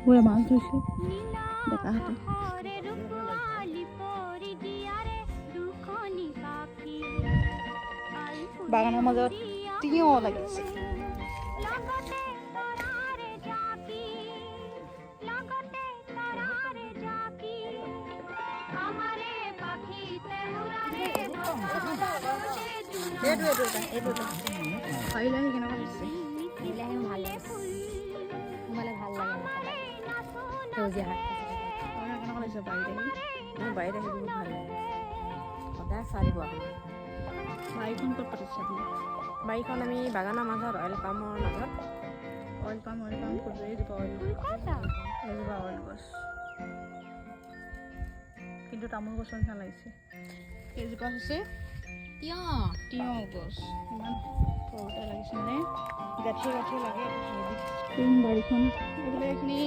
পুৰা মাছ ধৰিছে ডেকাহঁতে। বাগানৰ মাজত তিয়ঁহ লাগিছে। পাৰিলে কেনেকুৱা লাগিছে? ভাল লাগিছে, মানে ভাল লাগে সেউজীয়া শাক কেনেকুৱা লাগিছে বাৰীত আহি? মোৰ বাৰীত আহি বহুত ভাল লাগে, সদায় চাই দিব আপুনি। বাৰীখন ক'ত পাতিছে আপুনি? বাৰীখন আমি বাগানৰ মাজত, অইল পামৰ মাজত। অইল পাম ক'ত? এইজোপা অইল গছ, কিন্তু তামোল গছৰ নিচিনা লাগিছে। এইজোপা হৈছে তিয়ঁহ গছ। ইমান সৰুতে লাগিছে মানে গাঁঠিয়ে লাগে। বাৰীখন এইফালে এইখিনি